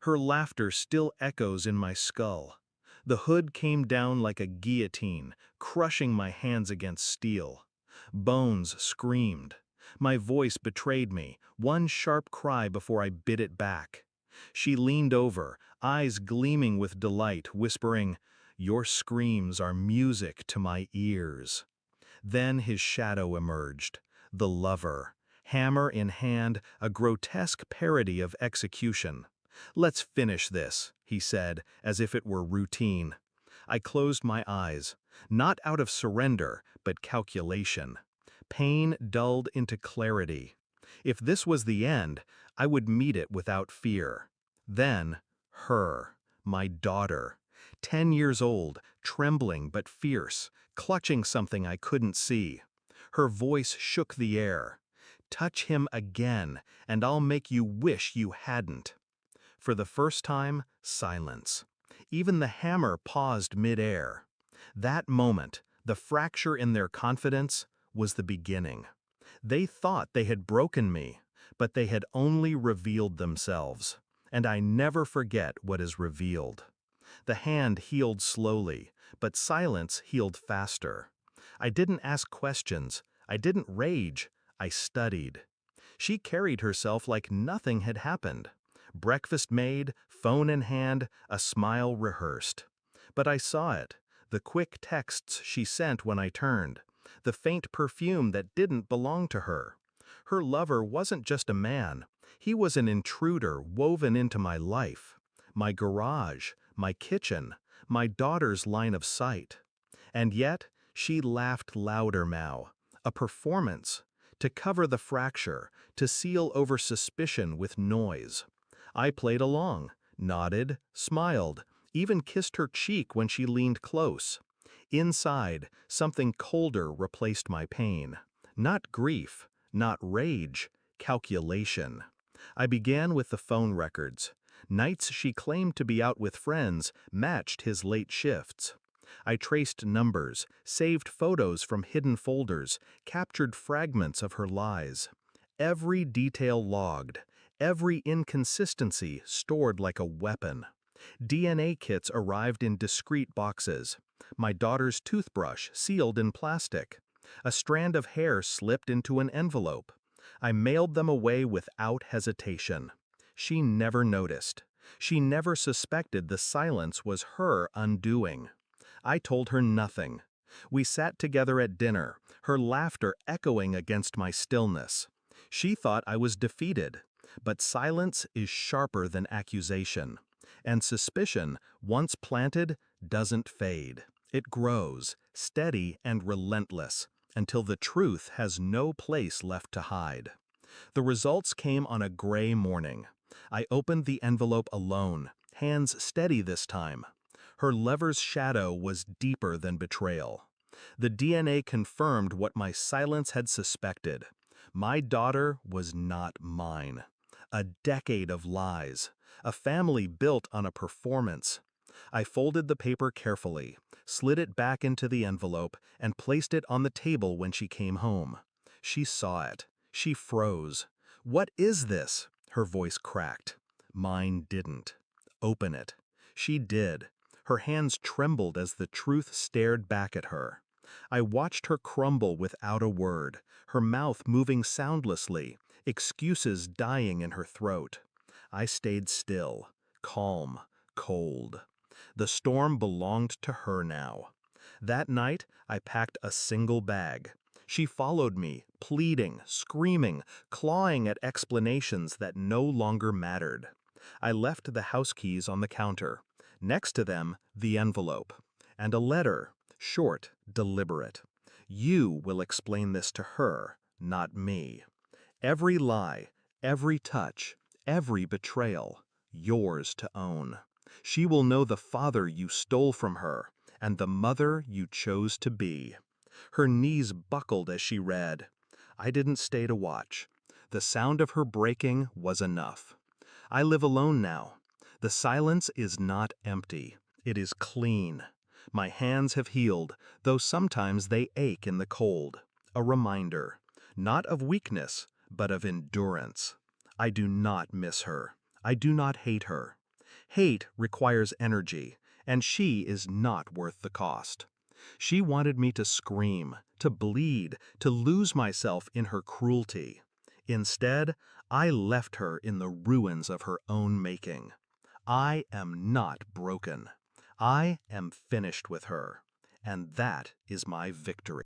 Her laughter still echoes in my skull. The hood came down like a guillotine, crushing my hands against steel. Bones screamed. My voice betrayed me, one sharp cry before I bit it back. She leaned over, eyes gleaming with delight, whispering, "Your screams are music to my ears." Then his shadow emerged, the lover, hammer in hand, a grotesque parody of execution. "Let's finish this," he said, as if it were routine. I closed my eyes, not out of surrender, but calculation. Pain dulled into clarity. If this was the end, I would meet it without fear. Then, her, my daughter, 10 years old, trembling but fierce, clutching something I couldn't see. Her voice shook the air. "Touch him again, and I'll make you wish you hadn't." For the first time, silence. Even the hammer paused mid-air. That moment, the fracture in their confidence, was the beginning. They thought they had broken me, but they had only revealed themselves. And I never forget what is revealed. The hand healed slowly, but silence healed faster. I didn't ask questions. I didn't rage. I studied. She carried herself like nothing had happened. Breakfast made, phone in hand, a smile rehearsed. But I saw it, the quick texts she sent when I turned, the faint perfume that didn't belong to her. Her lover wasn't just a man, he was an intruder woven into my life, my garage, my kitchen, my daughter's line of sight. And yet, she laughed louder now, a performance, to cover the fracture, to seal over suspicion with noise. I played along, nodded, smiled, even kissed her cheek when she leaned close. Inside, something colder replaced my pain. Not grief, not rage, calculation. I began with the phone records. Nights she claimed to be out with friends matched his late shifts. I traced numbers, saved photos from hidden folders, captured fragments of her lies. Every detail logged, every inconsistency stored like a weapon. DNA kits arrived in discreet boxes. My daughter's toothbrush sealed in plastic. A strand of hair slipped into an envelope. I mailed them away without hesitation. She never noticed. She never suspected the silence was her undoing. I told her nothing. We sat together at dinner, her laughter echoing against my stillness. She thought I was defeated, but silence is sharper than accusation. And suspicion, once planted, doesn't fade. It grows, steady and relentless, until the truth has no place left to hide. The results came on a gray morning. I opened the envelope alone, hands steady this time. Her lover's shadow was deeper than betrayal. The DNA confirmed what my silence had suspected. My daughter was not mine. A decade of lies, a family built on a performance. I folded the paper carefully, slid it back into the envelope, and placed it on the table when she came home. She saw it. She froze. "What is this?" Her voice cracked. Mine didn't. "Open it." She did. Her hands trembled as the truth stared back at her. I watched her crumble without a word, her mouth moving soundlessly, excuses dying in her throat. I stayed still, calm, cold. The storm belonged to her now. That night, I packed a single bag. She followed me, pleading, screaming, clawing at explanations that no longer mattered. I left the house keys on the counter. Next to them, the envelope. And a letter, short, deliberate. "You will explain this to her, not me. Every lie, every touch, every betrayal, yours to own. She will know the father you stole from her, and the mother you chose to be." Her knees buckled as she read. I didn't stay to watch. The sound of her breaking was enough. I live alone now. The silence is not empty. It is clean. My hands have healed, though sometimes they ache in the cold. A reminder, not of weakness, but of endurance. I do not miss her. I do not hate her. Hate requires energy, and she is not worth the cost. She wanted me to scream, to bleed, to lose myself in her cruelty. Instead, I left her in the ruins of her own making. I am not broken. I am finished with her, and that is my victory.